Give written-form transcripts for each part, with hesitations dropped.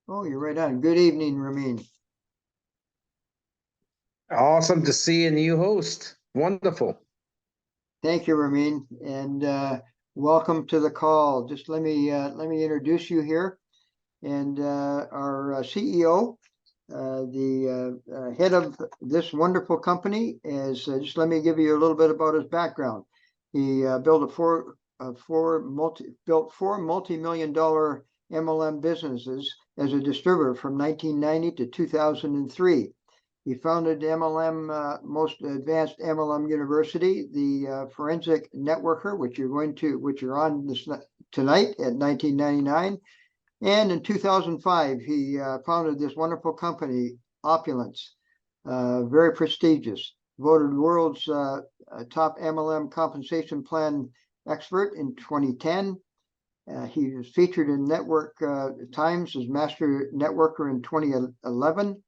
Oh, you're right on. Good evening, Ramin. Awesome to see a new host. Wonderful. Thank you, Ramin, and welcome to the call. Just let me introduce you here, and our CEO, the head of this wonderful company, is just let me give you a little bit about his background. He built four multi-million-dollar MLM businesses as a distributor from 1990 to 2003. He founded MLM, Most Advanced MLM University, the forensic networker, which you're on this tonight at 1999. And in 2005, he founded this wonderful company, Opulence, very prestigious, voted world's top MLM compensation plan expert in 2010. He was featured in Network Times as Master Networker in 2011.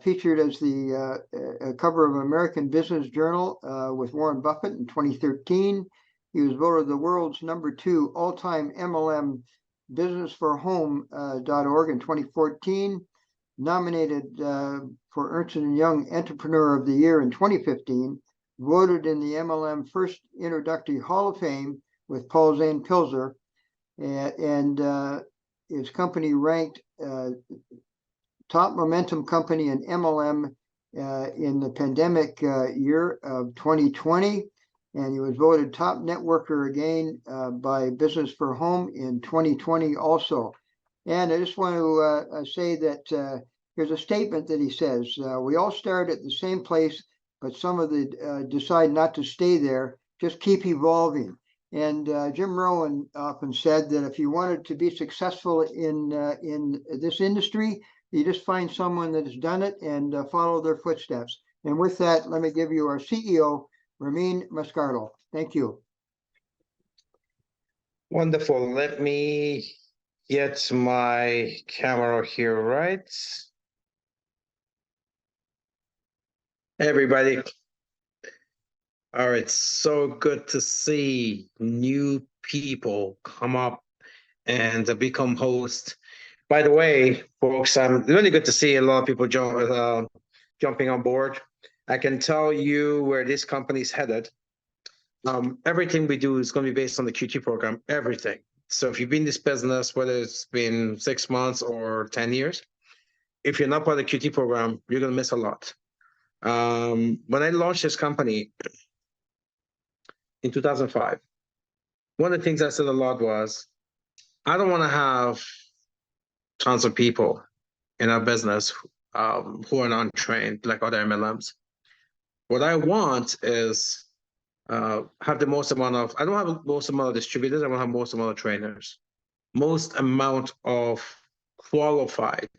Featured as the cover of American Business Journal with Warren Buffett in 2013. He was voted the world's #2 all-time MLM businessforhome.org in 2014. Nominated for Ernst & Young Entrepreneur of the Year in 2015. Voted in the MLM First Introductory Hall of Fame with Paul Zane Pilzer. And his company ranked top momentum company in MLM in the pandemic year of 2020. And he was voted top networker again by Business for Home in 2020 also. And I just want to say that here's a statement that he says, we all start at the same place, but some of the decide not to stay there, just keep evolving. And Jim Rohn often said that if you wanted to be successful in this industry, you just find someone that has done it and follow their footsteps. And with that, let me give you our CEO, Ramin Mascardo. Thank you. Wonderful. Let me get my camera here, right? Hey, everybody. All right, so good to see new people come up and become hosts. By the way, folks, really good to see a lot of people jumping on board. I can tell you where this company's headed. Everything we do is going to be based on the QT program, everything. So if you've been in this business, whether it's been 6 months or 10 years, if you're not part of the QT program, you're going to miss a lot. When I launched this company in 2005, one of the things I said a lot was, I don't want to have tons of people in our business who are non-trained like other MLMs. What I want is have the most amount of, I don't have the most amount of distributors, I want to have most amount of trainers, most amount of qualified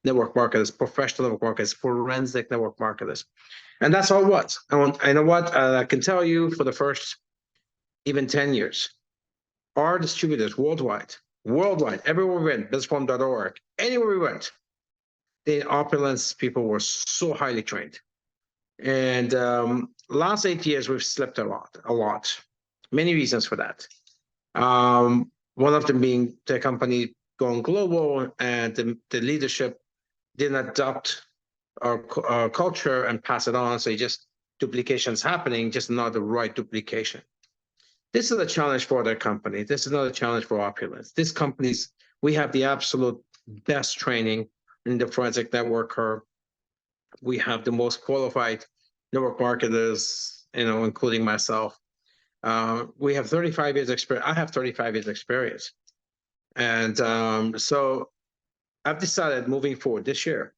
network marketers, professional network marketers, forensic network marketers. And that's all what I know what I can tell you for the first even 10 years, our distributors worldwide, everywhere we went, businessforum.org, anywhere we went, the Opulence people were so highly trained. And last 8 years, we've slipped a lot. Many reasons for that. One of them being the company going global and the leadership didn't adopt our culture and pass it on. So just duplications happening, just not the right duplication. This is a challenge for their company. This is not a challenge for Opulence. This company's, we have the absolute best training in the forensic networker. We have the most qualified network marketers, including myself. We have 35 years experience. I have 35 years experience. And so I've decided moving forward this year,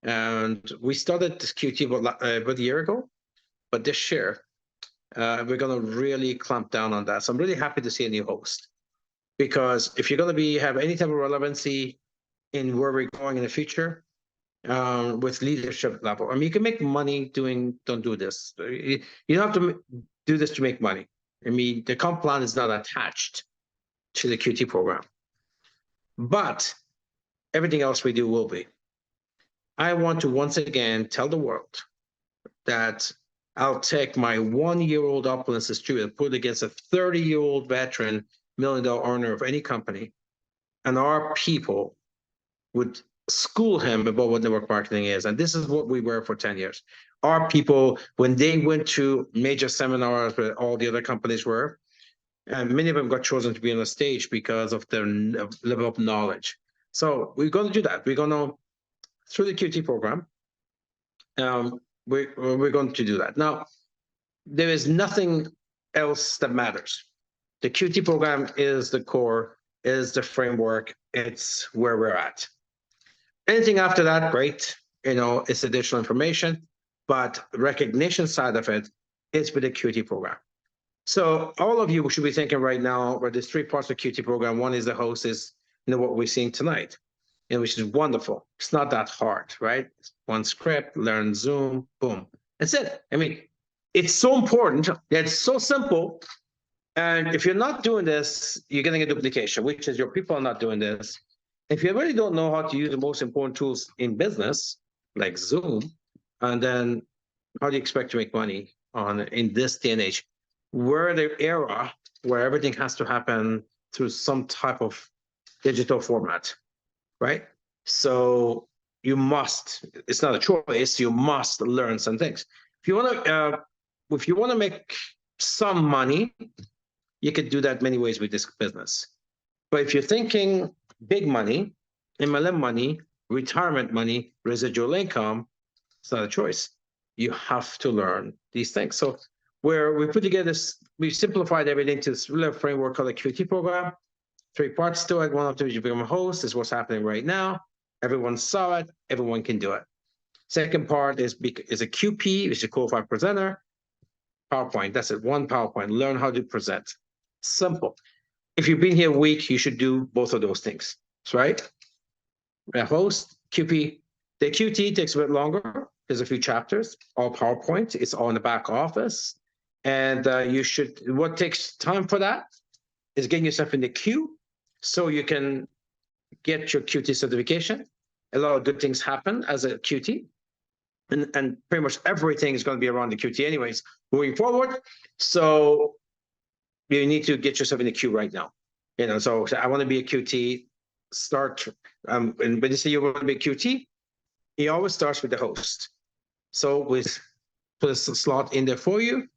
and we started this QT about a year ago, but this year, we're going to really clamp down on that. So I'm really happy to see a new host, because if you're going to have any type of relevancy in where we're going in the future, with leadership level, I mean, you can make money don't do this. You don't have to do this to make money. I mean, the comp plan is not attached to the QT program, but everything else we do will be. I want to once again tell the world that I'll take my 1-year-old Opulence distributor, put it against a 30-year-old veteran, $1 million earner of any company, and our people would school him about what network marketing is. And this is what we were for 10 years. Our people, when they went to major seminars where all the other companies were, and many of them got chosen to be on the stage because of their level of knowledge. So we're going to do that. We're going to, through the QT program, we're going to do that. Now, there is nothing else that matters. The QT program is the core, is the framework, it's where we're at. Anything after that, great, it's additional information, but recognition side of it is with the QT program. So all of you should be thinking right now, where there's three parts of the QT program. One is the host, is what we're seeing tonight, which is wonderful. It's not that hard, right? One script, learn Zoom, boom. That's it. I mean, it's so important. It's so simple. And if you're not doing this, you're getting a duplication, which is your people are not doing this. If you really don't know how to use the most important tools in business, like Zoom, and then how do you expect to make money in this day and age? We're the era where everything has to happen through some type of digital format, right? So you must, it's not a choice, you must learn some things. If you want to make some money, you could do that many ways with this business. But if you're thinking big money, MLM money, retirement money, residual income, it's not a choice. You have to learn these things. So where we put together this, we simplified everything to this little framework called the QT program. 3 parts to it. One of them is you become a host, is what's happening right now. Everyone saw it, everyone can do it. Second part is a QP, which is a qualified presenter. PowerPoint, that's it, one PowerPoint. Learn how to present. Simple. If you've been here a week, you should do both of those things, right? A host, QP. The QT takes a bit longer. There's a few chapters, all PowerPoint. It's all in the back office. And what takes time for that is getting yourself in the queue so you can get your QT certification. A lot of good things happen as a QT. And pretty much everything is going to be around the QT anyways, moving forward. So you need to get yourself in the queue right now. So I want to be a QT, start, and when you say you want to be a QT, it always starts with the host. So we put a slot in there for you.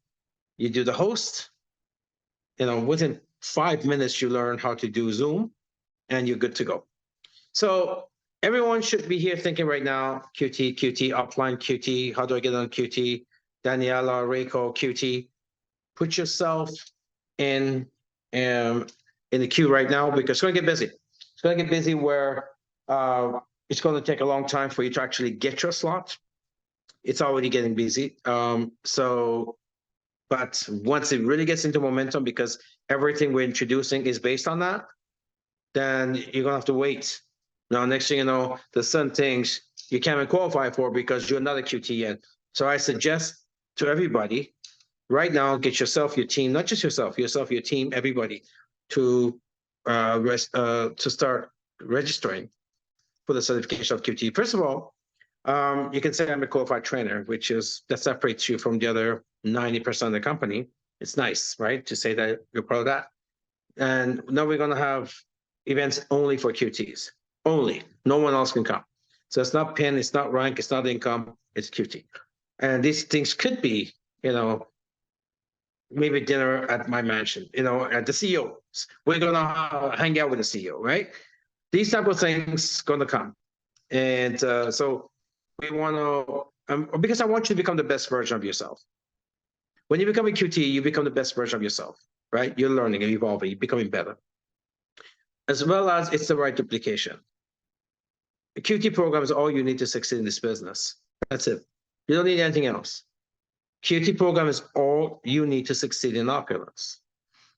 You do the host, within 5 minutes, you learn how to do Zoom and you're good to go. So everyone should be here thinking right now, QT, upline QT, how do I get on QT? Daniela, Reiko, QT. Put yourself in the queue right now because it's going to get busy. It's going to get busy where it's going to take a long time for you to actually get your slot. It's already getting busy. But once it really gets into momentum, because everything we're introducing is based on that, then you're going to have to wait. Now, next thing you know, there's some things you can't even qualify for because you're not a QT yet. So I suggest to everybody right now, get yourself, your team, not just yourself, your team, everybody to start registering for the certification of QT. First of all, you can say I'm a qualified trainer, that separates you from the other 90% of the company. It's nice, right, to say that you're part of that. And now we're going to have events only for QTs. Only. No one else can come. So it's not PIN, it's not rank, it's not income, it's QT. And these things could be, maybe dinner at my mansion, at the CEO. We're going to hang out with the CEO, right? These type of things going to come. And so we want to, because I want you to become the best version of yourself. When you become a QT, you become the best version of yourself, right? You're learning and evolving, you're becoming better. As well as it's the right duplication. The QT program is all you need to succeed in this business. That's it. You don't need anything else. QT program is all you need to succeed in opulence.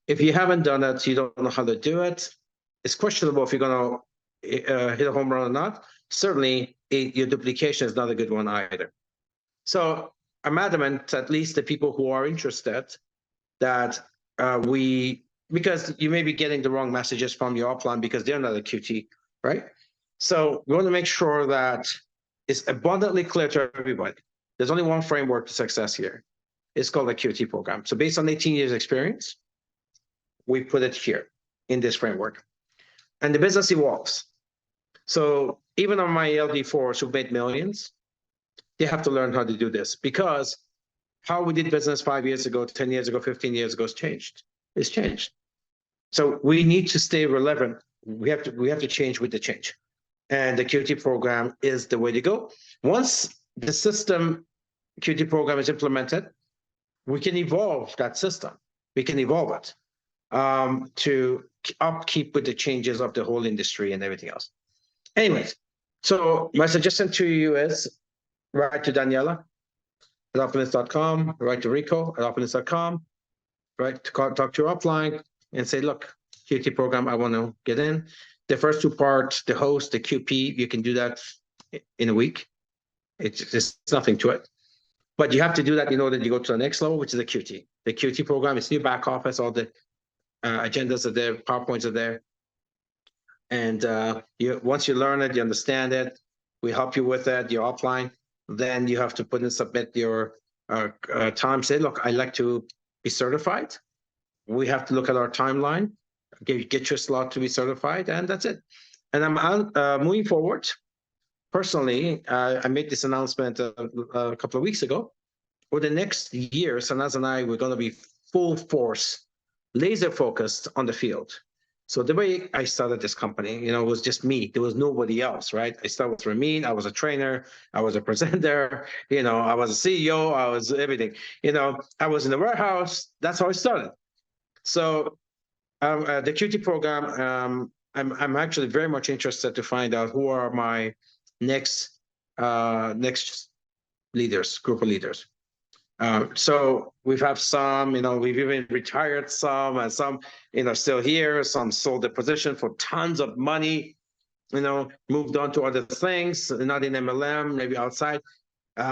If you haven't done that, you don't know how to do it. It's questionable if you're going to hit a home run or not. Certainly, your duplication is not a good one either. So I'm adamant, at least the people who are interested, that because you may be getting the wrong messages from your upline because they're not a QT, right? So we want to make sure that it's abundantly clear to everybody. There's only one framework to success here. It's called the QT program. So based on 18 years experience, we put it here in this framework. And the business evolves. So even on my LD4s who made millions, they have to learn how to do this, because how we did business 5 years ago, 10 years ago, 15 years ago has changed. It's changed. So we need to stay relevant. We have to change with the change. And the QT program is the way to go. Once the system QT program is implemented, we can evolve that system. We can evolve it to upkeep with the changes of the whole industry and everything else. Anyways, so my suggestion to you is write to Daniela at opulence.com, write to Rico at opulence.com, right? Talk to your upline and say, look, QT program, I want to get in. The first two parts, the host, the QP, you can do that in a week. It's nothing to it. But you have to do that in order to go to the next level, which is the QT. The QT program is new back office, all the agendas are there, PowerPoints are there. And once you learn it, you understand it, we help you with that, your upline, then you have to put and submit your time. Say, look, I'd like to be certified. We have to look at our timeline, get your slot to be certified, and that's it. And I'm moving forward. Personally, I made this announcement a couple of weeks ago. For the next year, Sanaz and I, we're going to be full force, laser focused on the field. So the way I started this company, it was just me. There was nobody else, right? I started with Ramin. I was a trainer. I was a presenter. I was a CEO. I was everything. I was in the warehouse. That's how I started. So the QT program, I'm actually very much interested to find out who are my next leaders, group of leaders. So we've have some, we've even retired some, and some, still here. Some sold the position for tons of money, moved on to other things, not in MLM, maybe outside.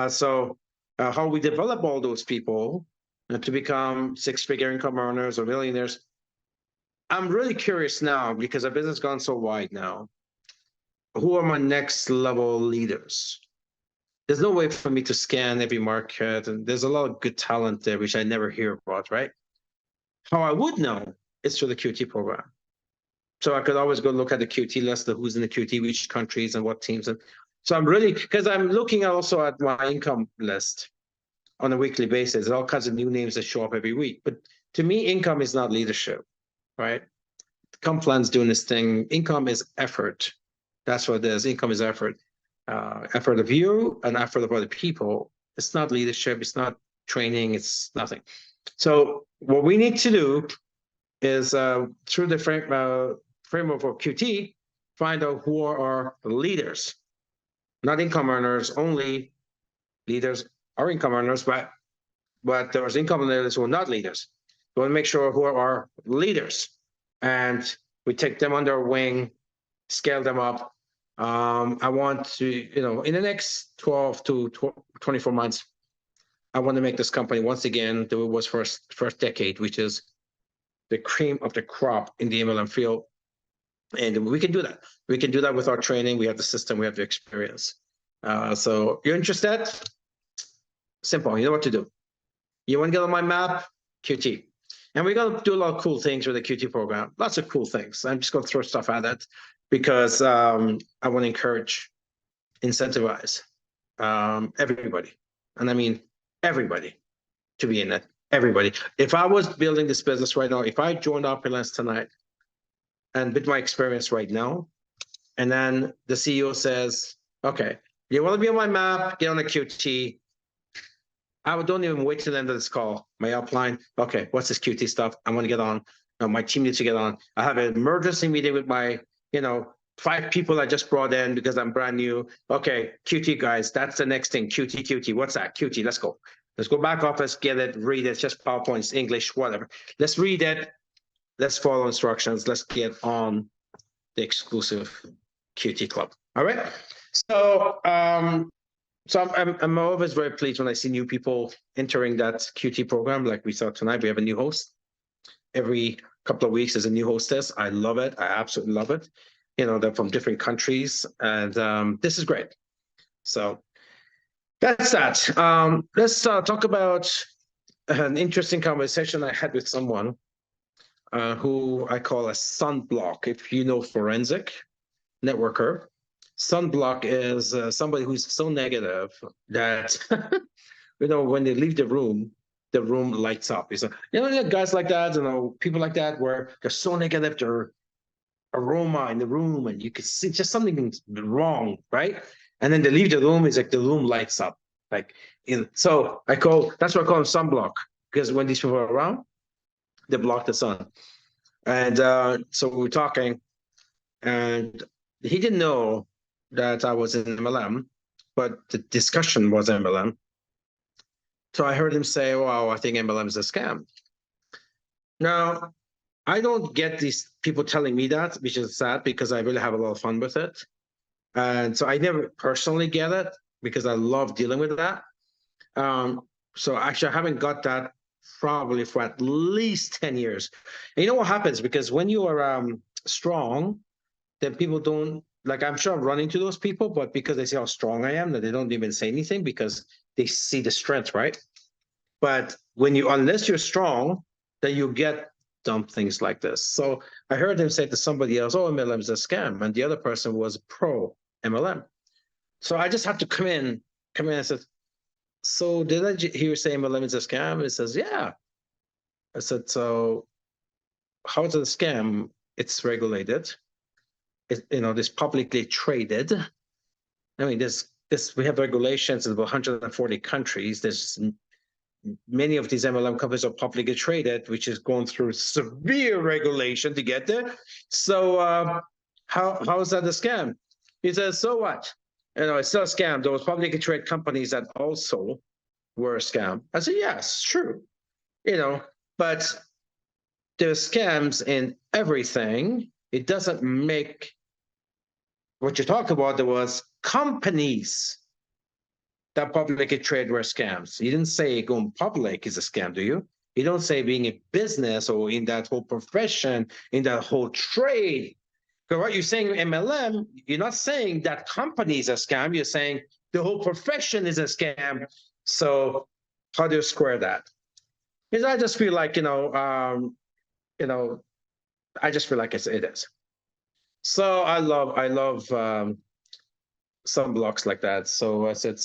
So how we develop all those people to become six-figure income earners or millionaires, I'm really curious now, because our business has gone so wide now. Who are my next level leaders? There's no way for me to scan every market, and there's a lot of good talent there, which I never hear about, right? How I would know is through the QT program. So I could always go look at the QT list of who's in the QT, which countries and what teams. And so because I'm looking also at my income list on a weekly basis. There's all kinds of new names that show up every week. But to me, income is not leadership, right? Complan's doing this thing. Income is effort. That's what it is. Income is effort. Effort of you and effort of other people. It's not leadership. It's not training. It's nothing. So what we need to do is through the framework of QT, find out who are our leaders, not income earners only. Leaders are income earners, but there's income earners who are not leaders. We want to make sure who are our leaders, and we take them under our wing, scale them up. I want to, in the next 12 to 24 months, I want to make this company once again do it was first decade, which is the cream of the crop in the MLM field. And we can do that. We can do that with our training. We have the system. We have the experience. So you're interested? Simple. You know what to do. You want to get on my map? QT. And we're going to do a lot of cool things with the QT program. Lots of cool things. I'm just going to throw stuff at it because I want to encourage, incentivize everybody. And I mean everybody to be in it. Everybody. If I was building this business right now, if I joined Opulence tonight and with my experience right now, and then the CEO says, okay, you want to be on my map, get on the QT. I don't even wait till the end of this call. My upline, okay, what's this QT stuff? I want to get on. My team needs to get on. I have an emergency meeting with my, 5 people I just brought in because I'm brand new. Okay, QT guys, that's the next thing. QT. What's that? QT, let's go. Let's go back office, get it, read it. It's just PowerPoints, English, whatever. Let's read it. Let's follow instructions. Let's get on the exclusive QT club. All right. So, I'm always very pleased when I see new people entering that QT program. Like we saw tonight, we have a new host. Every couple of weeks, there's a new hostess. I love it. I absolutely love it. They're from different countries, and this is great. So that's that. Let's talk about an interesting conversation I had with someone who I call a Sunblock. If you know forensic networker, Sunblock is somebody who's so negative that when they leave the room lights up. You know, guys like that, people like that, where they're so negative, their aroma in the room, and you could see just something wrong, right? And then they leave the room, it's like the room lights up. So that's why I call them sunblock, because when these people are around, they block the sun. And so we were talking, and he didn't know that I was in MLM, but the discussion was MLM. So I heard him say, "Wow, I think MLM is a scam." Now, I don't get these people telling me that, which is sad because I really have a lot of fun with it. And so I never personally get it because I love dealing with that. So actually, I haven't got that probably for at least 10 years. And you know what happens? Because when you are strong, then people don't, like, I'm sure I'm running to those people, but because they see how strong I am, that they don't even say anything because they see the strength, right? But unless you're strong, then you get dumb things like this. So I heard him say to somebody else, "Oh, MLM is a scam," and the other person was pro MLM. So I just had to come in and said, "So did I hear you say MLM is a scam?" He says, "Yeah." I said, "So how is it a scam? It's regulated. It's publicly traded. I mean, we have regulations in about 140 countries. There's many of these MLM companies are publicly traded, which is going through severe regulation to get there. So how is that a scam?" He says, "So what? It's still a scam. There was publicly traded companies that also were a scam." I said, "Yes, true. But there's scams in everything. It doesn't make what you talk about. There was companies that publicly trade were scams. You didn't say going public is a scam, do you? You don't say being a business or in that whole profession, in that whole trade. Because what you're saying MLM, you're not saying that company is a scam. You're saying the whole profession is a scam. So how do you square that?" Because I just feel like, I just feel like it is. So I love some blocks like that. So I said,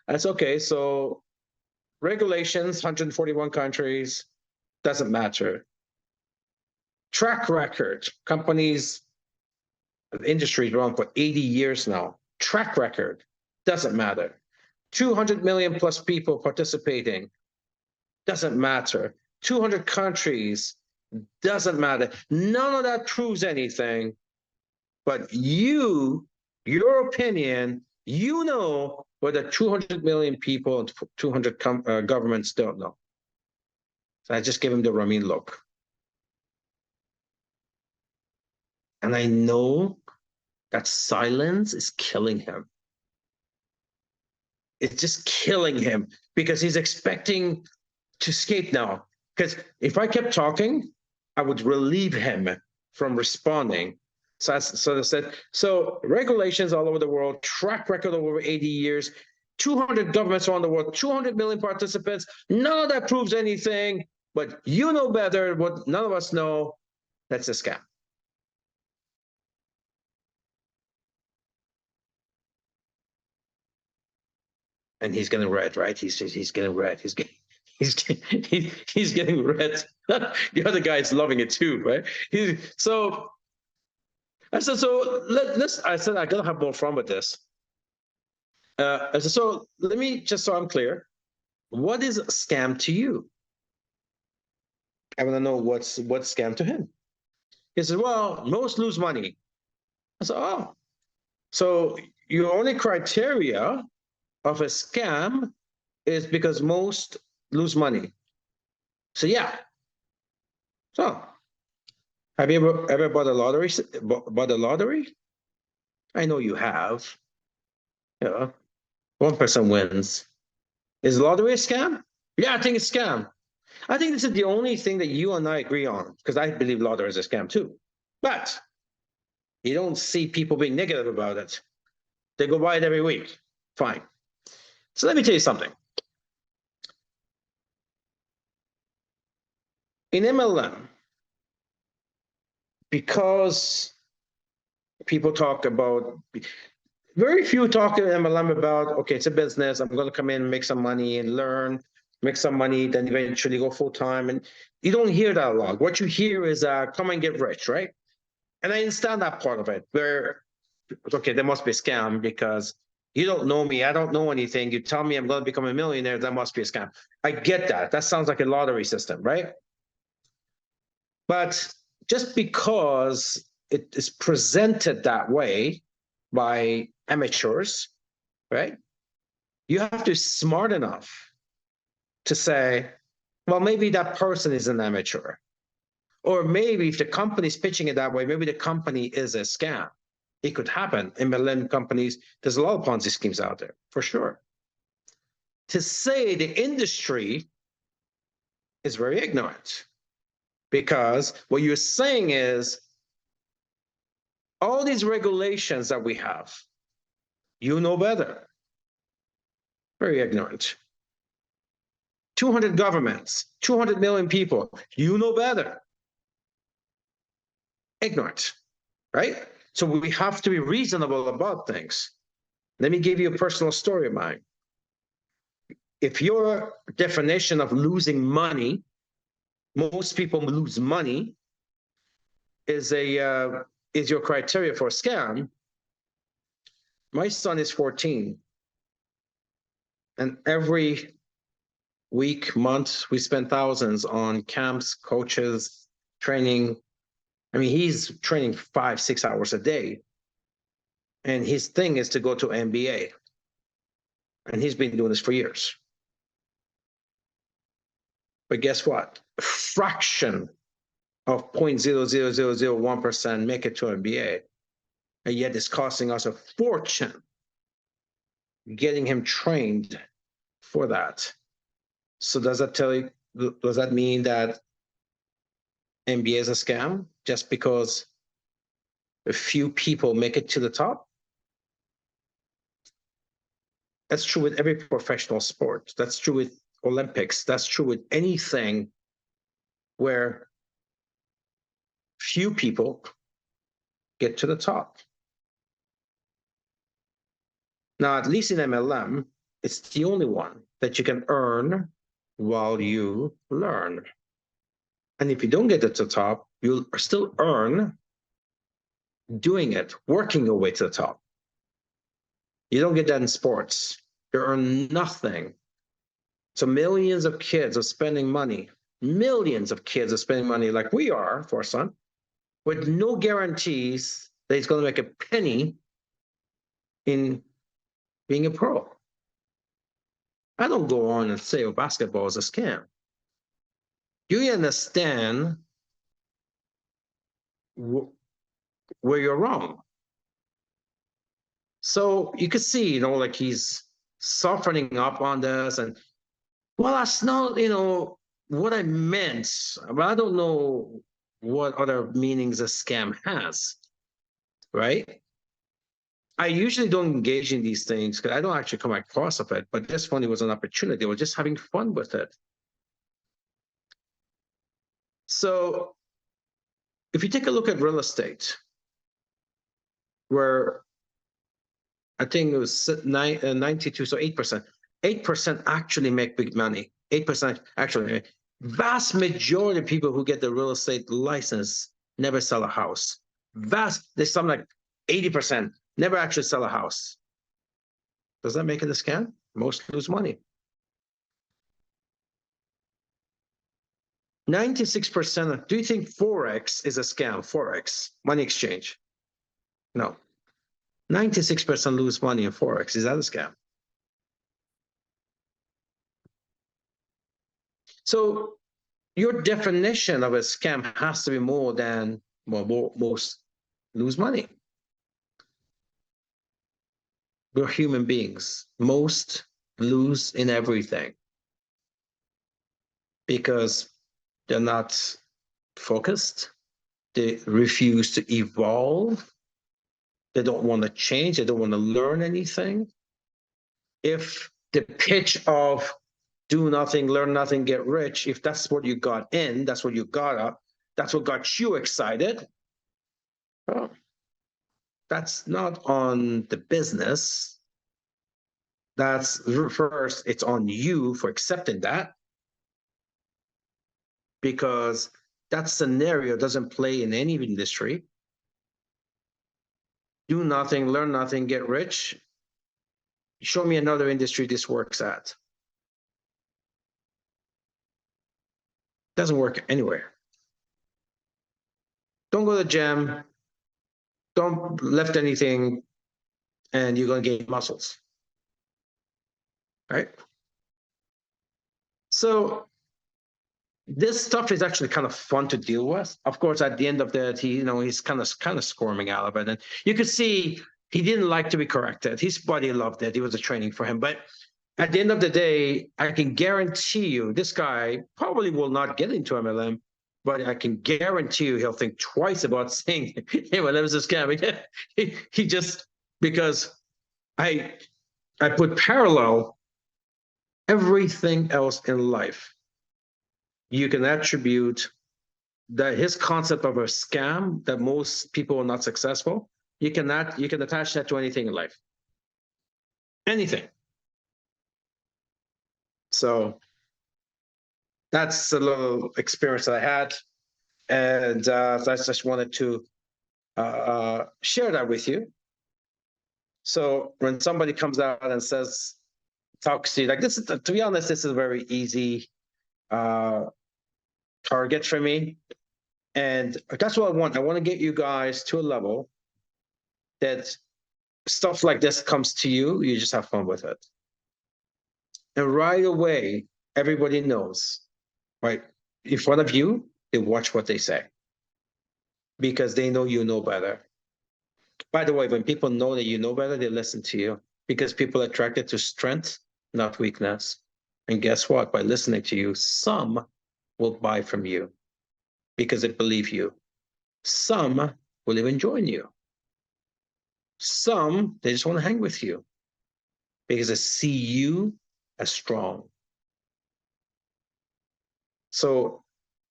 that's okay. So regulations, 141 countries, doesn't matter. Track record, companies, the industry's run for 80 years now. Track record, doesn't matter. 200 million plus people participating, doesn't matter. 200 countries, doesn't matter. None of that proves anything. But your opinion, whether 200 million people and 200 governments don't know. So I just gave him the Ramin look. And I know that silence is killing him. It's just killing him because he's expecting to escape now. Because if I kept talking, I would relieve him from responding. So I said, so regulations all over the world, track record of over 80 years, 200 governments around the world, 200 million participants. None of that proves anything, but you know better what none of us know. That's a scam. And he's getting red, right? He's getting red. He's getting red. The other guy is loving it too, right? So I said, I said, I gotta have more fun with this. I said, so let me, just so I'm clear, what is a scam to you? I want to know what's scam to him. He said, well, most lose money. I said, oh, so your only criteria of a scam is because most lose money. So yeah. So have you ever bought a lottery? Bought a lottery? I know you have. Yeah. One person wins. Is lottery a scam? Yeah, I think it's a scam. I think this is the only thing that you and I agree on, because I believe lottery is a scam too. But you don't see people being negative about it. They go buy it every week. Fine. So let me tell you something. In MLM, because people talk about, very few talk in MLM about, okay, it's a business. I'm going to come in, make some money and learn, make some money, then eventually go full time. And you don't hear that a lot. What you hear is come and get rich, right? And I understand that part of it, where, okay, there must be a scam because you don't know me. I don't know anything. You tell me I'm going to become a millionaire. That must be a scam. I get that. That sounds like a lottery system, right? But just because it is presented that way by amateurs, right? You have to be smart enough to say, well, maybe that person is an amateur. Or maybe if the company is pitching it that way, maybe the company is a scam. It could happen. In MLM companies, there's a lot of Ponzi schemes out there, for sure. To say the industry is very ignorant, because what you're saying is all these regulations that we have, you know better. Very ignorant. 200 governments, 200 million people, you know better. Ignorant, right? So we have to be reasonable about things. Let me give you a personal story of mine. If your definition of losing money, most people lose money, is your criteria for a scam, my son is 14, and every week, month, we spend thousands on camps, coaches, training. I mean, he's training 5-6 hours a day. And his thing is to go to MBA. And he's been doing this for years. But guess what? A fraction of 0.00001% make it to MBA. And yet it's costing us a fortune getting him trained for that. So does that tell you, does that mean that MBA is a scam just because a few people make it to the top? That's true with every professional sport. That's true with Olympics. That's true with anything where few people get to the top. Now, at least in MLM, it's the only one that you can earn while you learn. And if you don't get to the top, you'll still earn doing it, working your way to the top. You don't get that in sports. You earn nothing. So millions of kids are spending money. Millions of kids are spending money like we are for our son, with no guarantees that he's going to make a penny in being a pro. I don't go on and say, oh, basketball is a scam. Do you understand where you're wrong? So you could see, you know, like he's softening up on this, and well, that's not, you know, what I meant. But I don't know what other meanings a scam has, right? I usually don't engage in these things because I don't actually come across of it, but this one, it was an opportunity. We're just having fun with it. So if you take a look at real estate, where I think it was 92, so 8%. 8% actually make big money. 8% actually. Vast majority of people who get the real estate license never sell a house. There's some like 80% never actually sell a house. Does that make it a scam? Most lose money. 96% of, do you think Forex is a scam? Forex, money exchange? No. 96% lose money in Forex. Is that a scam? So your definition of a scam has to be more than, well, most lose money. We're human beings. Most lose in everything because they're not focused. They refuse to evolve. They don't want to change. They don't want to learn anything. If the pitch of do nothing, learn nothing, get rich, if that's what you got in, that's what you got up, that's what got you excited, oh, That's not on the business. That's first, it's on you for accepting that, because that scenario doesn't play in any industry. Do nothing, learn nothing, get rich. Show me another industry this works at. Doesn't work anywhere. Don't go to the gym. Don't lift anything, and you're going to gain muscles. Right? So this stuff is actually kind of fun to deal with. Of course, at the end of that, he's kind of squirming out of it, and you could see he didn't like to be corrected. His body loved it. It was a training for him. But at the end of the day, I can guarantee you, this guy probably will not get into MLM, but I can guarantee you he'll think twice about saying, "Hey, well, that was a scam." He just, because I put parallel everything else in life. You can attribute that his concept of a scam, that most people are not successful. You can attach that to anything in life. Anything. So that's a little experience that I had. And I just wanted to share that with you. So when somebody comes out and says, talks to you, like this is, to be honest, this is a very easy target for me. And that's what I want. I want to get you guys to a level that stuff like this comes to you, you just have fun with it. And right away, everybody knows, right? In front of you, they watch what they say, because they know you know better. By the way, when people know that you know better, they listen to you, because people are attracted to strength, not weakness. And guess what? By listening to you, some will buy from you because they believe you. Some will even join you. Some, they just want to hang with you because they see you as strong. So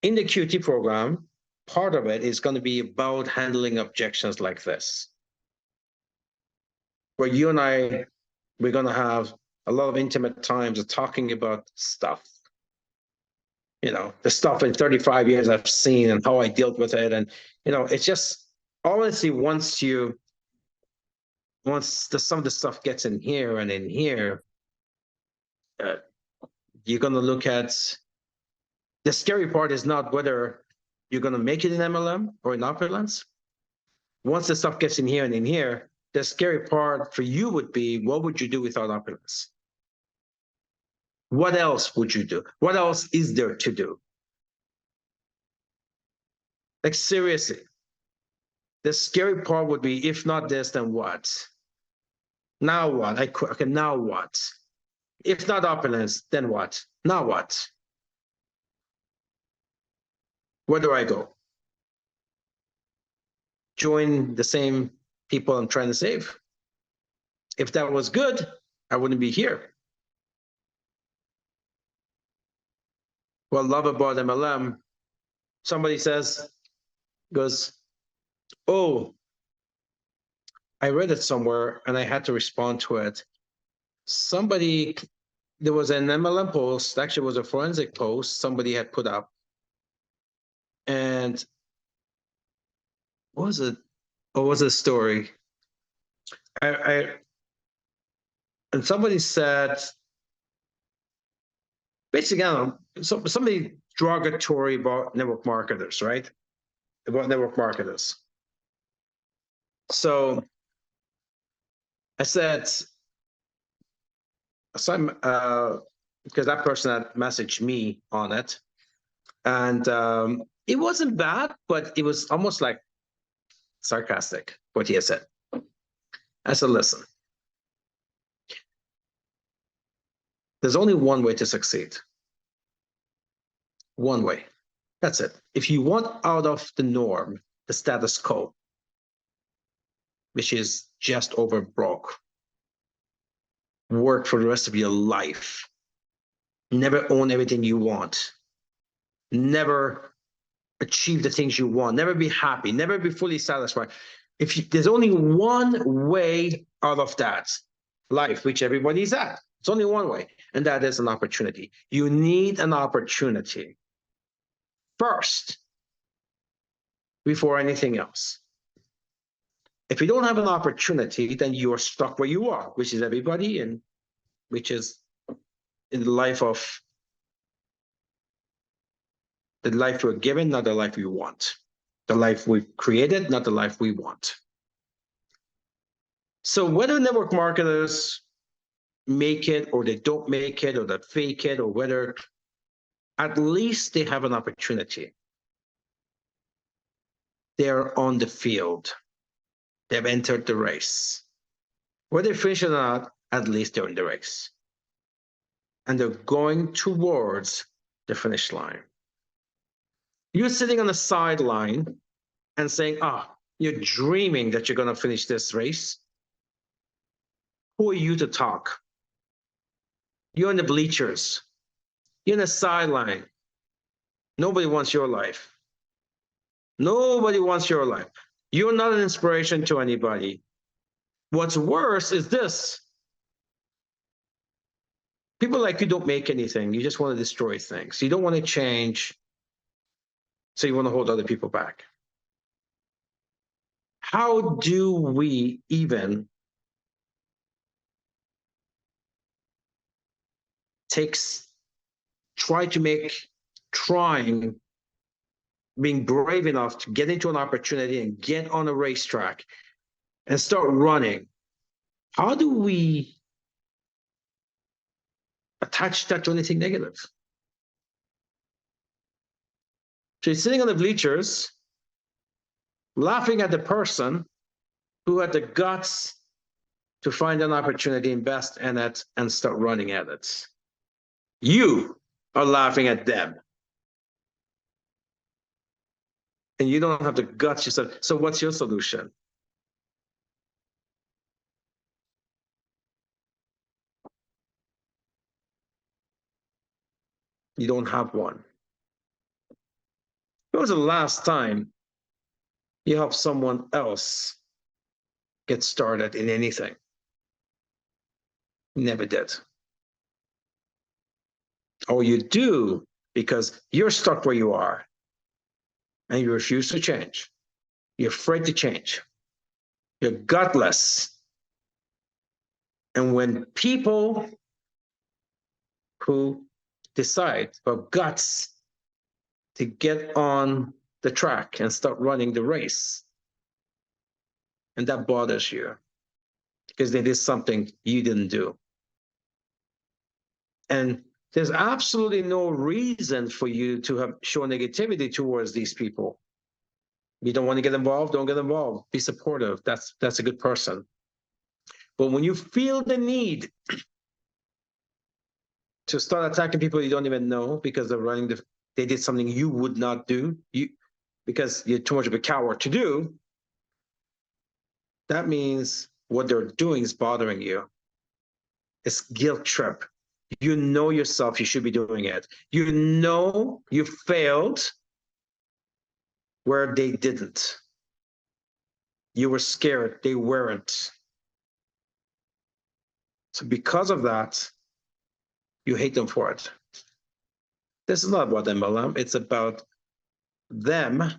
in the QT program, part of it is going to be about handling objections like this, where you and I, we're going to have a lot of intimate times of talking about stuff. The stuff in 35 years I've seen and how I dealt with it. And, it's just, honestly, once some of the stuff gets in here and in here, you're going to look at, the scary part is not whether you're going to make it in MLM or in opulence. Once the stuff gets in here and in here, the scary part for you would be, what would you do without opulence? What else would you do? What else is there to do? Like, seriously, the scary part would be, if not this, then what? Now what? Okay, now what? If not opulence, then what? Now what? Where do I go? Join the same people I'm trying to save. If that was good, I wouldn't be here. What I love about MLM, somebody goes, "Oh, I read it somewhere and I had to respond to it." There was an MLM post, actually it was a forensic post somebody had put up. And what was it? What was the story? And somebody said, basically, I don't know, somebody derogatory about network marketers, right? About network marketers. So I said, because that person had messaged me on it, and it wasn't bad, but it was almost like sarcastic, what he had said. I said, listen, there's only one way to succeed. One way. That's it. If you want out of the norm, the status quo, which is just over broke, work for the rest of your life, never own everything you want, never achieve the things you want, never be happy, never be fully satisfied. There's only one way out of that life, which everybody's at. It's only one way, and that is an opportunity. You need an opportunity first before anything else. If you don't have an opportunity, then you are stuck where you are, which is everybody, and which is in the life we're given, not the life we want. The life we've created, not the life we want. So whether network marketers make it or they don't make it or they fake it, or whether at least they have an opportunity. They're on the field. They've entered the race. Whether they finish or not, at least they're in the race. And they're going towards the finish line. You're sitting on the sideline and saying, you're dreaming that you're going to finish this race. Who are you to talk? You're in the bleachers. You're in the sideline. Nobody wants your life. Nobody wants your life. You're not an inspiration to anybody. What's worse is this. People like you don't make anything. You just want to destroy things. You don't want to change. So you want to hold other people back. How do we even being brave enough to get into an opportunity and get on a racetrack and start running? How do we attach that to anything negative? So you're sitting on the bleachers, laughing at the person who had the guts to find an opportunity, invest in it, and start running at it. You are laughing at them. And you don't have the guts yourself. So what's your solution? You don't have one. When was the last time you helped someone else get started in anything? Never did. Or you do because you're stuck where you are and you refuse to change. You're afraid to change. You're gutless. And when people who decide for guts to get on the track and start running the race, and that bothers you because they did something you didn't do. And there's absolutely no reason for you to have shown negativity towards these people. You don't want to get involved, don't get involved. Be supportive. That's a good person. But when you feel the need to start attacking people you don't even know because they did something you would not do, because you're too much of a coward to do, that means what they're doing is bothering you. It's guilt trip. You know yourself, you should be doing it. You know you failed where they didn't. You were scared, they weren't. So because of that, you hate them for it. This is not about MLM, it's about them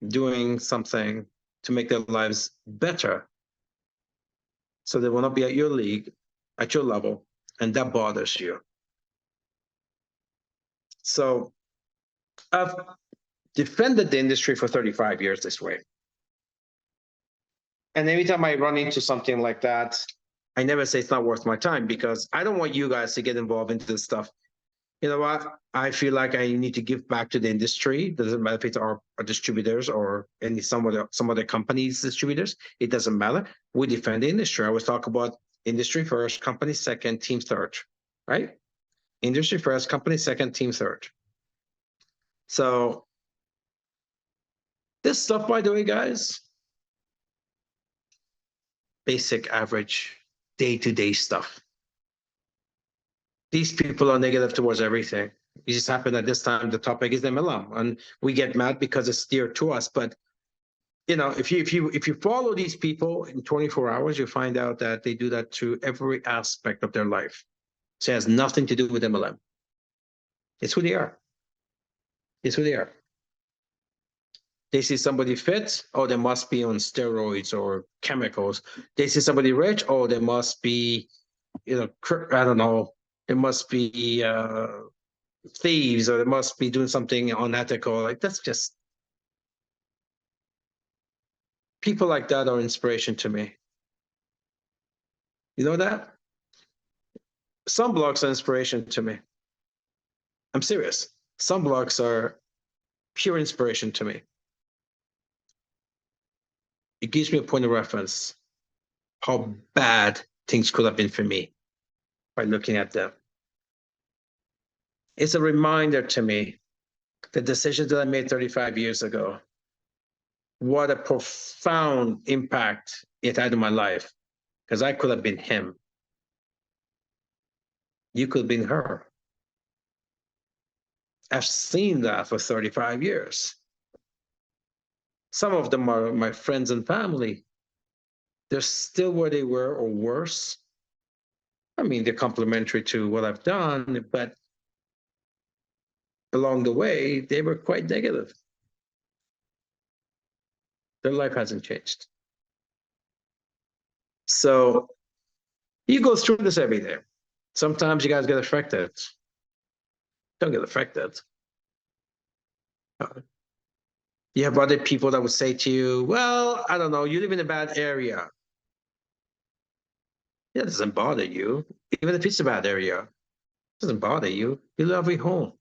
doing something to make their lives better. So they will not be at your league, at your level, and that bothers you. So I've defended the industry for 35 years this way. And every time I run into something like that, I never say it's not worth my time because I don't want you guys to get involved into this stuff. You know what? I feel like I need to give back to the industry. It doesn't matter if it's our distributors or some other companies' distributors. It doesn't matter. We defend the industry. I always talk about industry first, company second, team third, right? Industry first, company second, team third. So this stuff, by the way, guys, basic, average, day-to-day stuff. These people are negative towards everything. It just happened at this time, the topic is MLM, and we get mad because it's dear to us, but if you follow these people in 24 hours, you find out that they do that through every aspect of their life. So it has nothing to do with MLM. It's who they are. It's who they are. They see somebody fit, oh, they must be on steroids or chemicals. They see somebody rich, oh, they must be, I don't know, they must be thieves, or they must be doing something unethical. Like, that's just, people like that are inspiration to me. You know that? Sunblocks are inspiration to me. I'm serious. Sunblocks are pure inspiration to me. It gives me a point of reference how bad things could have been for me by looking at them. It's a reminder to me, the decisions that I made 35 years ago, what a profound impact it had on my life, because I could have been him. You could have been her. I've seen that for 35 years. Some of them are my friends and family. They're still where they were or worse. I mean, they're complementary to what I've done, but along the way, they were quite negative. Their life hasn't changed. So you go through this every day. Sometimes you guys get affected. Don't get affected. You have other people that would say to you, well, I don't know, you live in a bad area. Yeah, it doesn't bother you. Even if it's a bad area, it doesn't bother you. You love your home.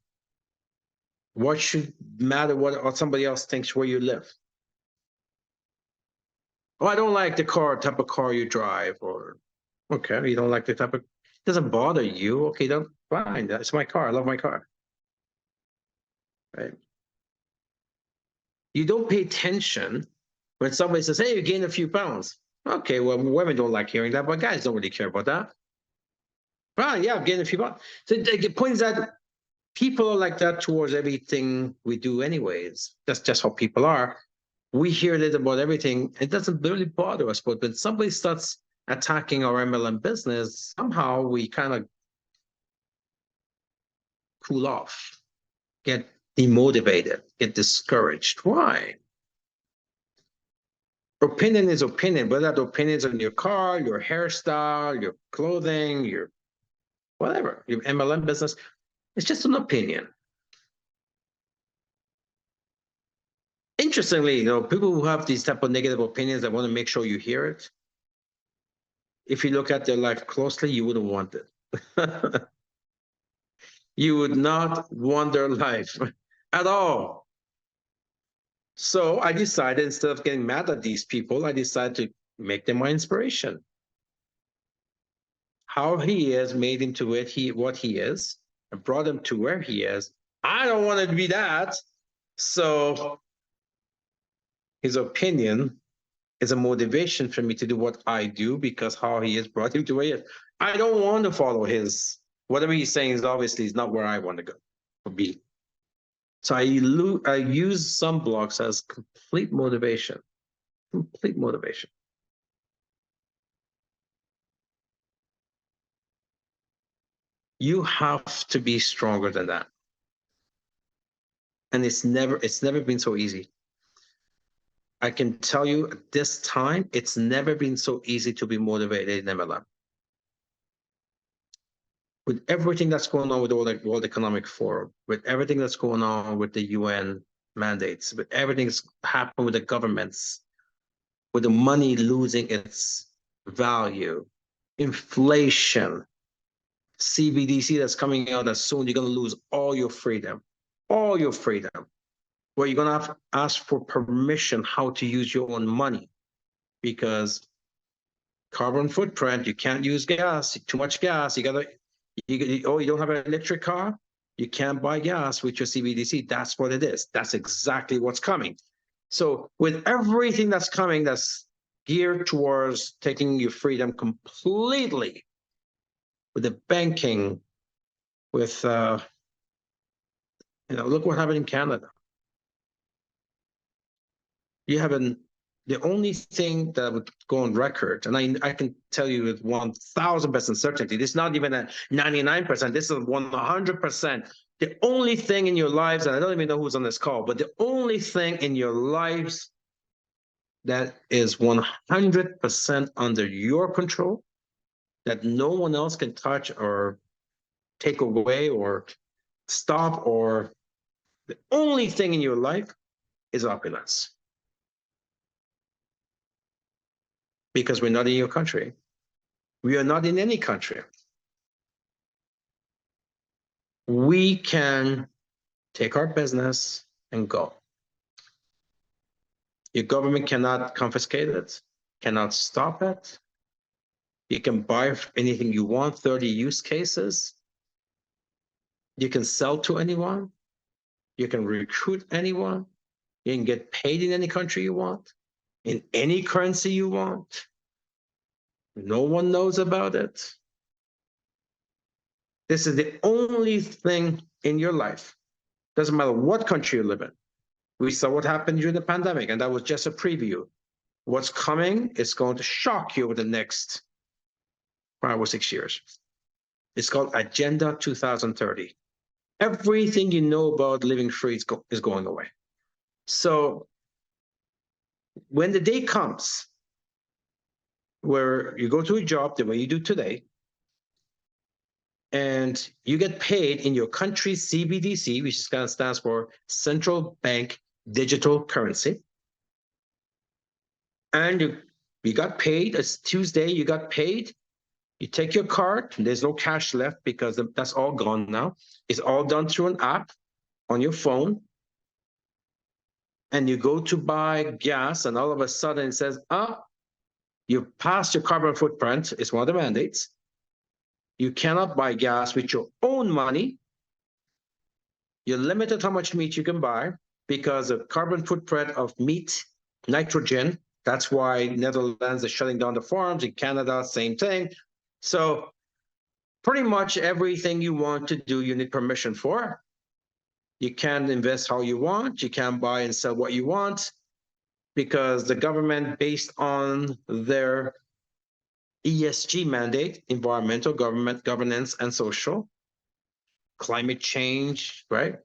What should matter what somebody else thinks where you live? Oh, I don't like the type of car you drive, or okay, you don't like the type of, it doesn't bother you. Okay, then fine. That's my car. I love my car. Right? You don't pay attention when somebody says, hey, you gained a few pounds. Okay, well, women don't like hearing that, but guys don't really care about that. Right, yeah, I've gained a few pounds. So the point is that people are like that towards everything we do anyways. That's just how people are. We hear it about everything. It doesn't really bother us, but when somebody starts attacking our MLM business, somehow we kind of cool off, get demotivated, get discouraged. Why? Opinion is opinion, whether that opinion is on your car, your hairstyle, your clothing, your whatever, your MLM business, it's just an opinion. Interestingly, people who have these type of negative opinions that want to make sure you hear it, if you look at their life closely, you wouldn't want it. You would not want their life at all. So I decided, instead of getting mad at these people, I decided to make them my inspiration. How he is made him to what he is, and brought him to where he is. I don't want to be that. So his opinion is a motivation for me to do what I do, because how he is brought him to where he is. I don't want to follow his, whatever he's saying is obviously not where I want to go or be. So I use Sunblocks as complete motivation. Complete motivation. You have to be stronger than that. And it's never been so easy. I can tell you at this time, it's never been so easy to be motivated in MLM. With everything that's going on with the World Economic Forum, with everything that's going on with the UN mandates, with everything that's happened with the governments, with the money losing its value, inflation, CBDC that's coming out as soon, you're going to lose all your freedom, where you're going to have to ask for permission how to use your own money, because carbon footprint, you can't use gas, too much gas, you don't have an electric car, you can't buy gas with your CBDC. That's what it is. That's exactly what's coming. So with everything that's coming, that's geared towards taking your freedom completely, with the banking, with look what happened in Canada. You have an The only thing that would go on record, and I can tell you with 1000% certainty, this is not even a 99%, this is 100%. The only thing in your lives, and I don't even know who's on this call, but the only thing in your lives that is 100% under your control, that no one else can touch or take away or stop, or the only thing in your life is opulence. Because we're not in your country. We are not in any country. We can take our business and go. Your government cannot confiscate it, cannot stop it. You can buy anything you want, 30 use cases. You can sell to anyone. You can recruit anyone. You can get paid in any country you want, in any currency you want. No one knows about it. This is the only thing in your life. Doesn't matter what country you live in. We saw what happened during the pandemic, and that was just a preview. What's coming is going to shock you over the next 5 or 6 years. It's called Agenda 2030. Everything you know about living free is going away. So when the day comes where you go to a job the way you do today, and you get paid in your country's CBDC, which stands for Central Bank Digital Currency, and you got paid, it's Tuesday, you got paid, you take your card, there's no cash left because that's all gone now. It's all done through an app on your phone, and you go to buy gas, and all of a sudden it says, you passed your carbon footprint. It's one of the mandates. You cannot buy gas with your own money. You're limited how much meat you can buy because of carbon footprint of meat, nitrogen. That's why Netherlands is shutting down the farms. In Canada, same thing. So pretty much everything you want to do, you need permission for. You can't invest how you want. You can't buy and sell what you want because the government, based on their ESG mandate, environmental, governance, and social, climate change, right?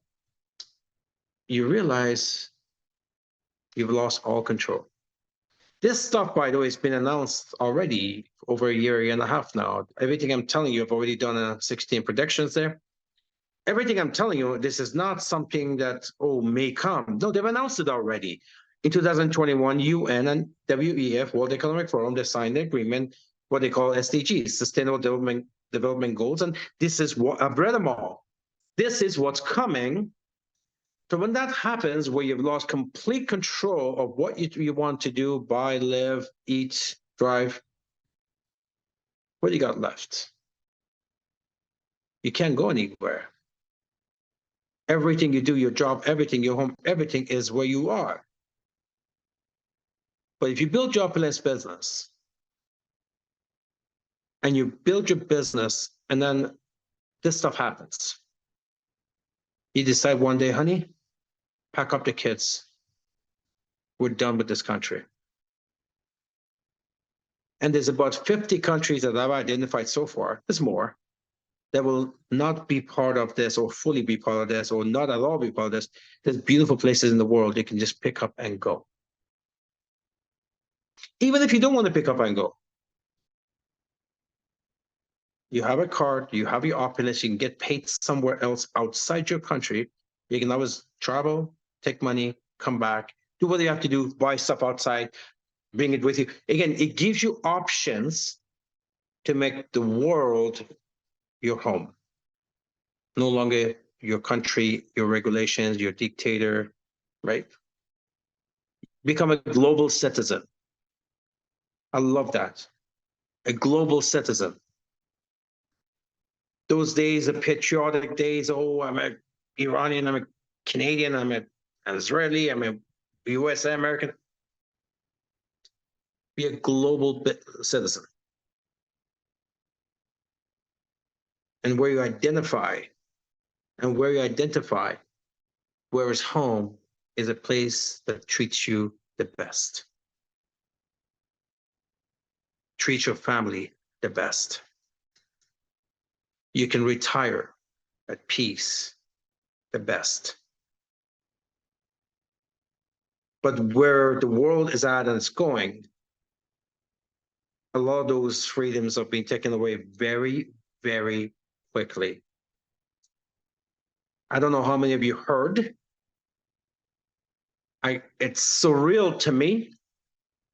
You realize you've lost all control. This stuff, by the way, has been announced already over a year and a half now. Everything I'm telling you, I've already done 16 predictions there. Everything I'm telling you, this is not something that, may come. No, they've announced it already. In 2021, UN and WEF, World Economic Forum, they signed the agreement, what they call SDGs, Sustainable Development Goals. And this is what I've read them all. This is what's coming. So when that happens, where you've lost complete control of what you want to do, buy, live, eat, drive, what do you got left? You can't go anywhere. Everything you do, your job, everything, your home, everything is where you are. But if you build your opulence business, and you build your business, and then this stuff happens. You decide one day, honey, pack up the kids. We're done with this country. And there's about 50 countries that I've identified so far, there's more, that will not be part of this or fully be part of this or not at all be part of this. There's beautiful places in the world you can just pick up and go. Even if you don't want to pick up and go. You have a card, you have your opulence, you can get paid somewhere else outside your country. You can always travel, take money, come back, do what you have to do, buy stuff outside, bring it with you. Again, it gives you options to make the world your home. No longer your country, your regulations, your dictator, right? Become a global citizen. I love that. A global citizen. Those days, the patriotic days, I'm an Iranian, I'm a Canadian, I'm an Israeli, I'm a USA American. Be a global citizen. And where you identify, where is home, is a place that treats you the best. treat your family the best. You can retire at peace the best. But where the world is at and it's going, a lot of those freedoms are being taken away very, very quickly. I don't know how many of you heard. It's surreal to me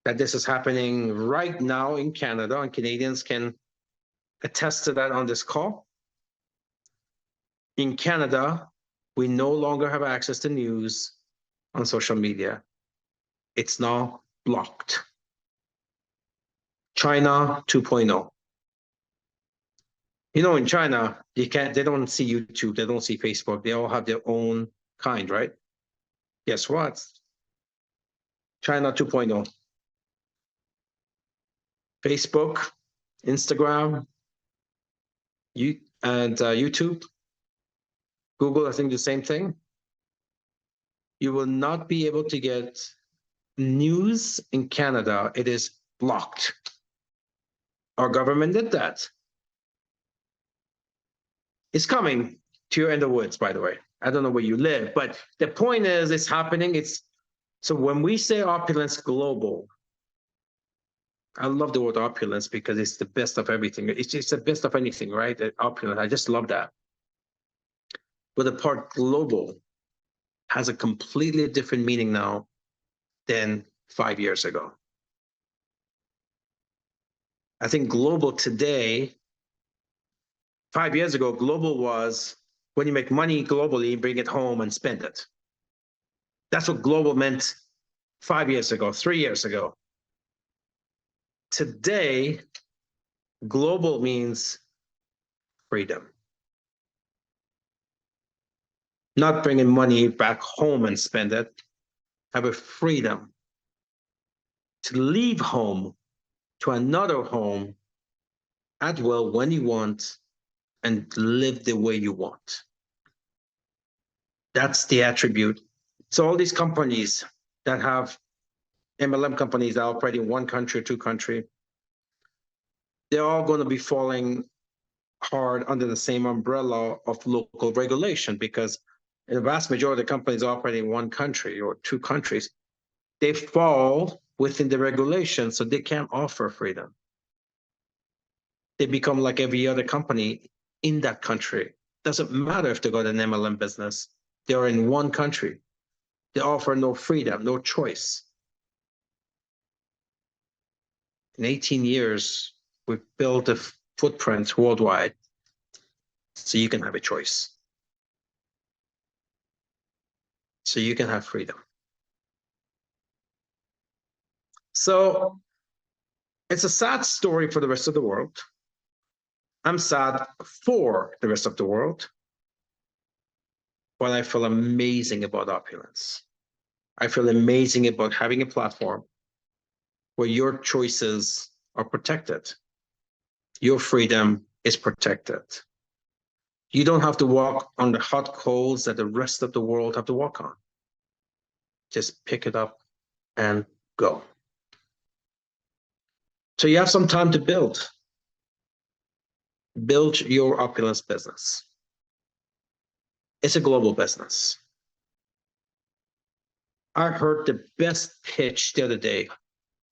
that this is happening right now in Canada, and Canadians can attest to that on this call. In Canada, we no longer have access to news on social media. It's now blocked. China 2.0. You know, in China, they don't see YouTube, they don't see Facebook, they all have their own kind, right? Guess what? China 2.0. Facebook, Instagram, YouTube, Google, I think the same thing. You will not be able to get news in Canada. It is blocked. Our government did that. It's coming to your end of the woods, by the way. I don't know where you live, but the point is it's happening. So when we say opulence global, I love the word opulence because it's the best of everything. It's the best of anything, right? Opulence, I just love that. But the part global has a completely different meaning now than 5 years ago. I think global today, 5 years ago, global was when you make money globally, bring it home and spend it. That's what global meant 5 years ago, 3 years ago. Today, global means freedom. Not bringing money back home and spend it. Have a freedom to leave home to another home at will when you want and live the way you want. That's the attribute. So all these companies that have MLM companies that operate in one country or two countries, they're all going to be falling hard under the same umbrella of local regulation, because the vast majority of the companies operating in one country or two countries, they fall within the regulation, so they can't offer freedom. They become like every other company in that country. Doesn't matter if they got an MLM business. They are in one country. They offer no freedom, no choice. In 18 years, we've built a footprint worldwide so you can have a choice. So you can have freedom. So it's a sad story for the rest of the world. I'm sad for the rest of the world, but I feel amazing about opulence. I feel amazing about having a platform where your choices are protected. Your freedom is protected. You don't have to walk on the hot coals that the rest of the world have to walk on. Just pick it up and go. So you have some time to build. Build your opulence business. It's a global business. I heard the best pitch the other day.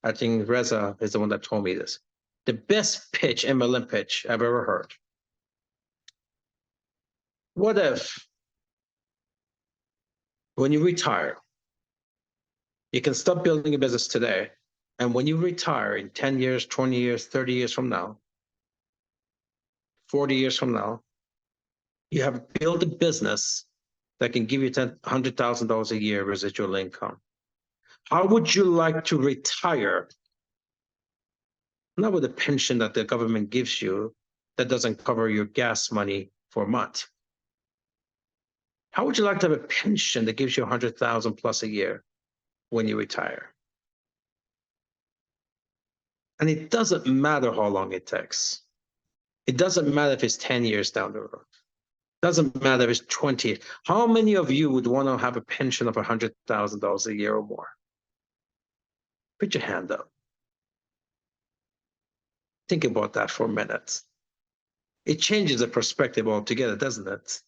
I think Reza is the one that told me this. The best pitch, MLM pitch I've ever heard. What if, when you retire, you can stop building a business today, and when you retire in 10 years, 20 years, 30 years from now, 40 years from now, you have built a business that can give you $100,000 a year residual income. How would you like to retire? Not with a pension that the government gives you that doesn't cover your gas money for a month. How would you like to have a pension that gives you 100,000 plus a year when you retire? And it doesn't matter how long it takes. It doesn't matter if it's 10 years down the road. It doesn't matter if it's 20. How many of you would want to have a pension of $100,000 a year or more? Put your hand up. Think about that for a minute. It changes the perspective altogether, doesn't it?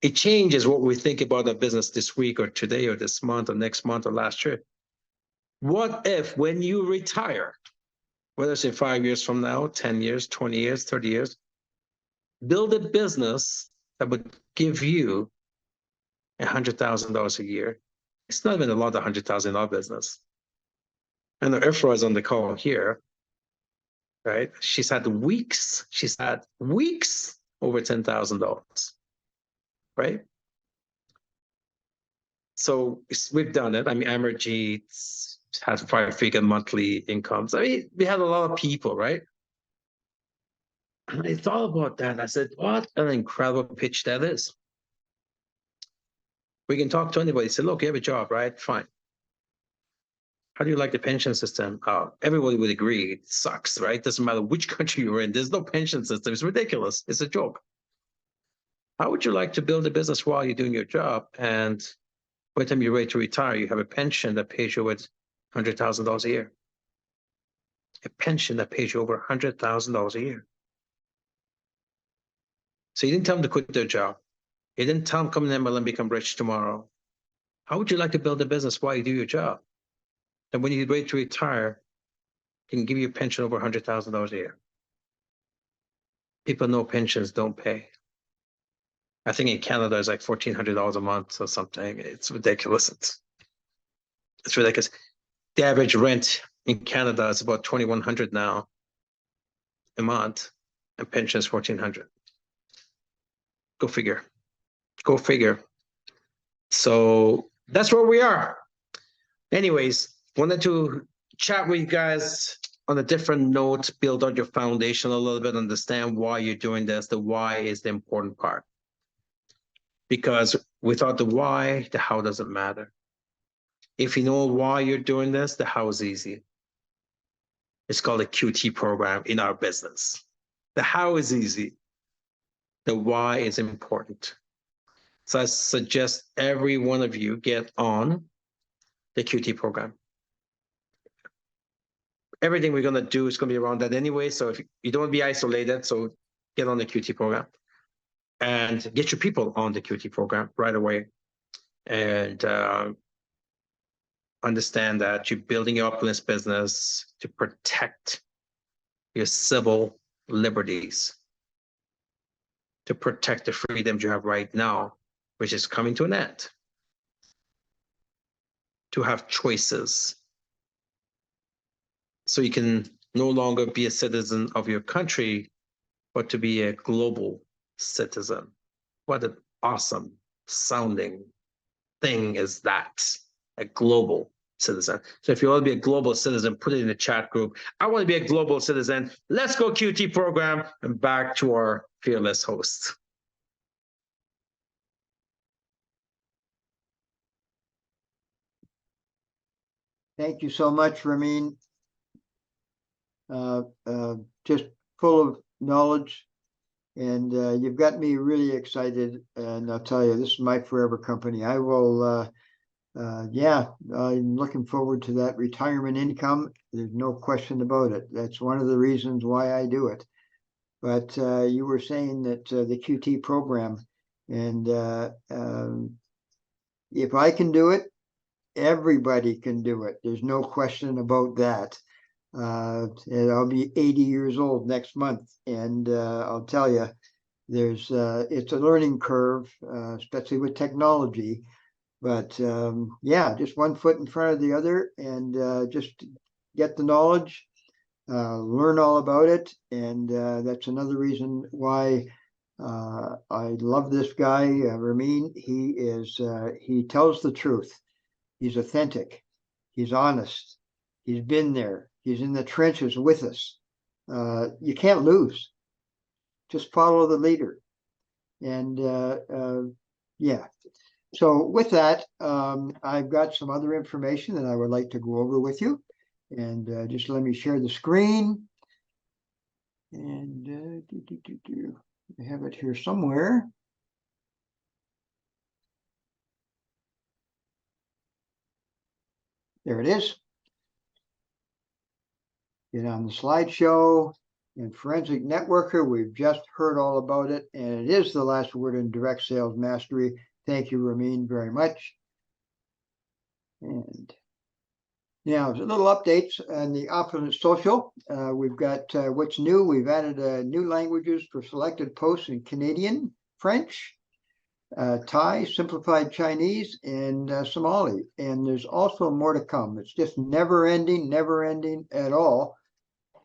It changes what we think about our business this week or today or this month or next month or last year. What if when you retire, whether it's 5 years from now, 10 years, 20 years, 30 years, build a business that would give you $100,000 a year? It's not even a lot of $100,000 business. And the Ifra is on the call here, right? She's had weeks over $10,000, right? So we've done it. I mean, Amergy has 5-figure monthly incomes. I mean, we had a lot of people, right? And I thought about that. And I said, what an incredible pitch that is. We can talk to anybody. Say, look, you have a job, right? Fine. How do you like the pension system? Everybody would agree it sucks, right? Doesn't matter which country you're in. There's no pension system. It's ridiculous. It's a joke. How would you like to build a business while you're doing your job? And by the time you're ready to retire, you have a pension that pays you with $100,000 a year. A pension that pays you over $100,000 a year. So you didn't tell them to quit their job. You didn't tell them come in MLM and become rich tomorrow. How would you like to build a business while you do your job? And when you're ready to retire, can give you a pension over $100,000 a year. People know pensions don't pay. I think in Canada it's like $1,400 a month or something. It's ridiculous. It's ridiculous. The average rent in Canada is about $2,100 now a month, and pension is $1,400. Go figure. Go figure. So that's where we are. Anyways, wanted to chat with you guys on a different note, build out your foundation a little bit, understand why you're doing this. The why is the important part. Because without the why, the how doesn't matter. If you know why you're doing this, the how is easy. It's called a QT program in our business. The how is easy. The why is important. So I suggest every one of you get on the QT program. Everything we're going to do is going to be around that anyway. So if you don't want to be isolated, so get on the QT program and get your people on the QT program right away. And understand that you're building up this business to protect your civil liberties, to protect the freedoms you have right now, which is coming to an end, to have choices. So you can no longer be a citizen of your country, but to be a global citizen. What an awesome sounding thing is that, a global citizen. So if you want to be a global citizen, put it in the chat group. I want to be a global citizen. Let's go QT program, and back to our fearless host. Thank you so much, Ramin. Just full of knowledge, and you've got me really excited. And I'll tell you, this is my forever company. I will, yeah, I'm looking forward to that retirement income. There's no question about it. That's one of the reasons why I do it. But you were saying that the QT program, and if I can do it, everybody can do it. There's no question about that. And I'll be 80 years old next month, and I'll tell you, there's it's a learning curve, especially with technology. But yeah, just one foot in front of the other, and just get the knowledge, learn all about it, and that's another reason why I love this guy, Ramin. He tells the truth. He's authentic. He's honest. He's been there. He's in the trenches with us. You can't lose. Just follow the leader. And yeah. So with that, I've got some other information that I would like to go over with you. And just let me share the screen. And I have it here somewhere. There it is. get on the slideshow. And Forensic Networker, we've just heard all about it, and it is the last word in direct sales mastery. Thank you, Ramin, very much. And now, a little updates on the Opulent Social. We've got what's new. We've added new languages for selected posts in Canadian, French, Thai, Simplified Chinese, and Somali. And there's also more to come. It's just never ending at all.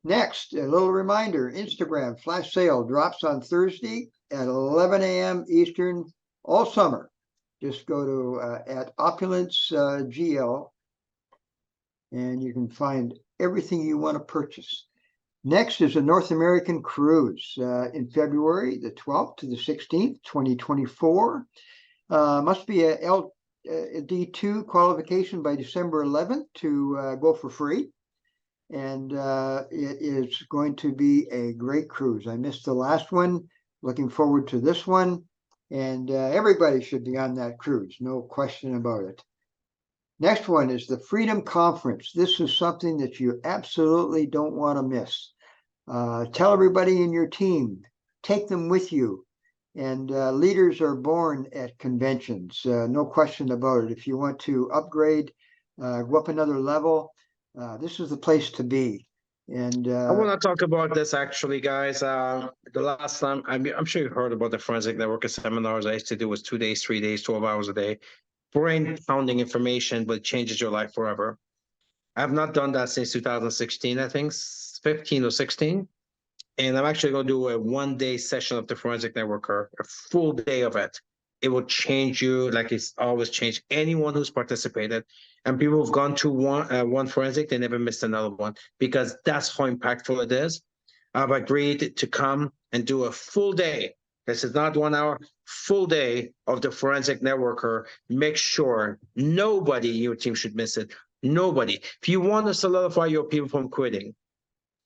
Next, a little reminder, Instagram flash sale drops on Thursday at 11 a.m. Eastern all summer. Just go to at Opulence GL, and you can find everything you want to purchase. Next is a North American cruise in February, the 12th to the 16th, 2024. Must be a D2 qualification by December 11th to go for free. And it is going to be a great cruise. I missed the last one. Looking forward to this one. And everybody should be on that cruise, no question about it. Next one is the Freedom Conference. This is something that you absolutely don't want to miss. Tell everybody in your team, take them with you. And leaders are born at conventions, no question about it. If you want to upgrade, go up another level, this is the place to be. And I want to talk about this actually, guys. The last time, I'm sure you heard about the Forensic Network seminars I used to do was 2 days, 3 days, 12 hours a day. Brain pounding information, but changes your life forever. I've not done that since 2016, I think, 15 or 16. And I'm actually going to do a 1-day session of the Forensic Networker, a full day of it. It will change you like it's always changed anyone who's participated. And people who've gone to one forensic, they never missed another one because that's how impactful it is. I've agreed to come and do a full day. This is not 1 hour, full day of the Forensic Networker. Make sure nobody in your team should miss it. Nobody. If you want to solidify your people from quitting,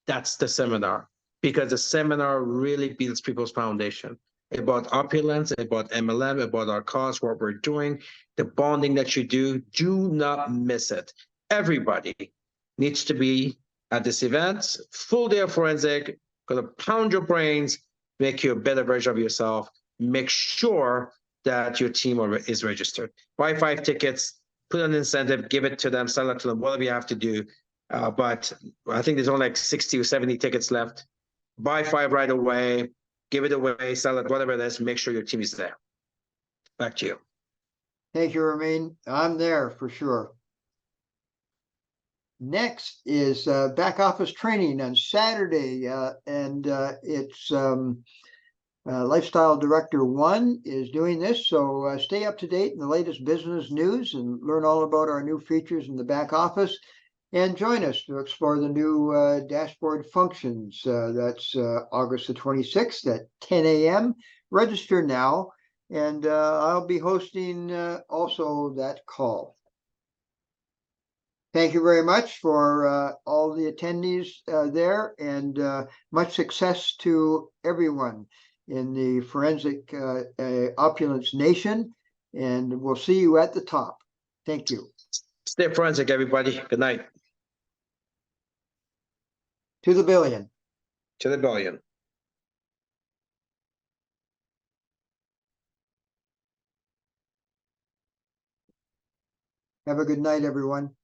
that's the seminar, because the seminar really builds people's foundation about opulence, about MLM, about our cause, what we're doing, the bonding that you do. Do not miss it. Everybody needs to be at this event. Full day of forensic, gonna pound your brains, make you a better version of yourself. Make sure that your team is registered. Buy 5 tickets, put an incentive, give it to them, sell it to them, whatever you have to do. But I think there's only like 60 or 70 tickets left. Buy 5 right away, give it away, sell it, whatever it is, make sure your team is there. Back to you. thank you, Ramin. I'm there for sure. Next is back office training on Saturday, and it's Lifestyle Director 1 is doing this. So stay up to date in the latest business news and learn all about our new features in the back office. And join us to explore the new dashboard functions. That's August the 26th at 10 a.m. Register now, and I'll be hosting also that call. Thank you very much for all the attendees there, and much success to everyone in the Forensic Opulence Nation, and we'll see you at the top. Thank you. Stay forensic, everybody. Good night. To the billion. To the billion. Have a good night, everyone.